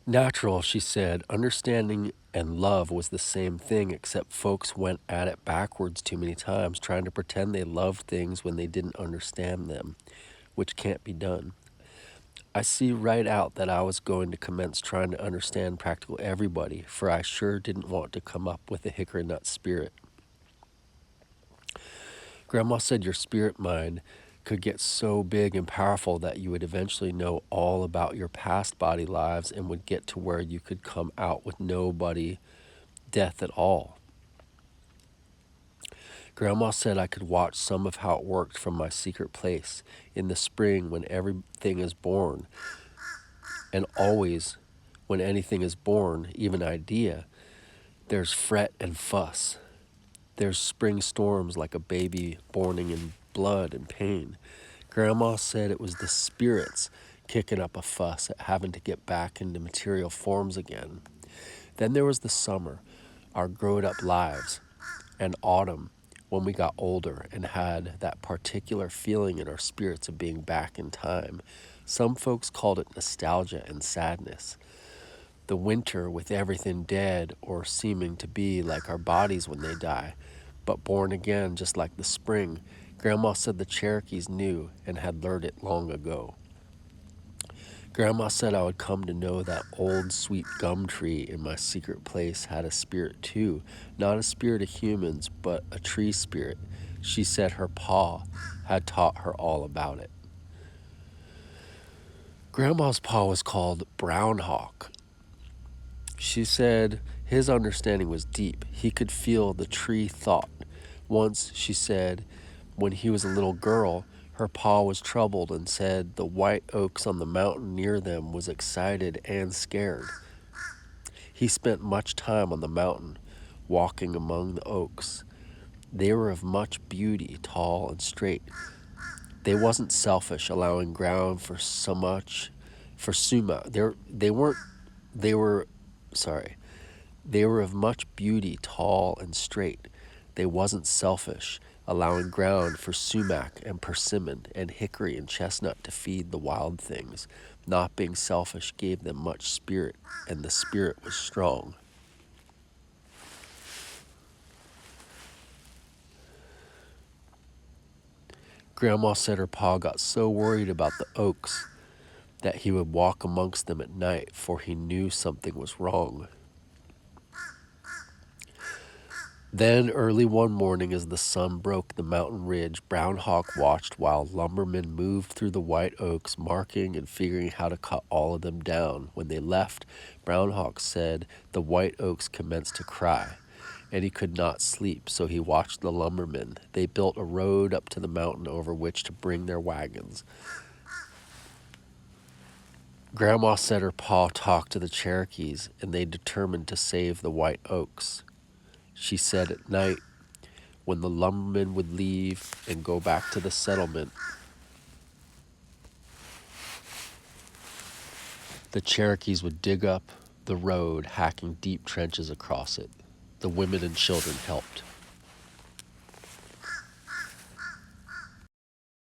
Natural, she said. Understanding and love was the same thing, except folks went at it backwards too many times, trying to pretend they loved things when they didn't understand them, which can't be done. I see right out that I was going to commence trying to understand practical everybody, for I sure didn't want to come up with a hickory nut spirit. Grandma said your spirit mind could get so big and powerful that you would eventually know all about your past body lives and would get to where you could come out with nobody death at all. Grandma said I could watch some of how it worked from my secret place in the spring when everything is born, and always when anything is born, even idea, there's fret and fuss. There's spring storms like a baby borning in blood and pain. Grandma said it was the spirits kicking up a fuss at having to get back into material forms again. Then there was the summer, our grown up lives, and autumn, when we got older and had that particular feeling in our spirits of being back in time. Some folks called it nostalgia and sadness. The winter with everything dead or seeming to be like our bodies when they die, but born again just like the spring. Grandma said the Cherokees knew and had learned it long ago. Grandma said I would come to know that old sweet gum tree in my secret place had a spirit too, not a spirit of humans, but a tree spirit. She said her pa had taught her all about it. Grandma's pa was called Brown Hawk. She said his understanding was deep. He could feel the tree thought. Once, she said, when he was a little girl, her pa was troubled and said the white oaks on the mountain near them was excited and scared. He spent much time on the mountain, walking among the oaks. They were of much beauty, tall and straight. They wasn't selfish, allowing ground for so much, for suma. They were, sorry, they were of much beauty, tall and straight. They wasn't selfish, allowing ground for sumac and persimmon and hickory and chestnut to feed the wild things. Not being selfish gave them much spirit, and the spirit was strong. Grandma said her pa got so worried about the oaks that he would walk amongst them at night, for he knew something was wrong. Then, early one morning, as the sun broke the mountain ridge, Brown Hawk watched while lumbermen moved through the white oaks, marking and figuring how to cut all of them down. When they left, Brown Hawk said the white oaks commenced to cry, and he could not sleep, so he watched the lumbermen. They built a road up to the mountain over which to bring their wagons. Grandma said her pa talked to the Cherokees, and they determined to save the white oaks. She said at night, when the lumbermen would leave and go back to the settlement, the Cherokees would dig up the road, hacking deep trenches across it. The women and children helped.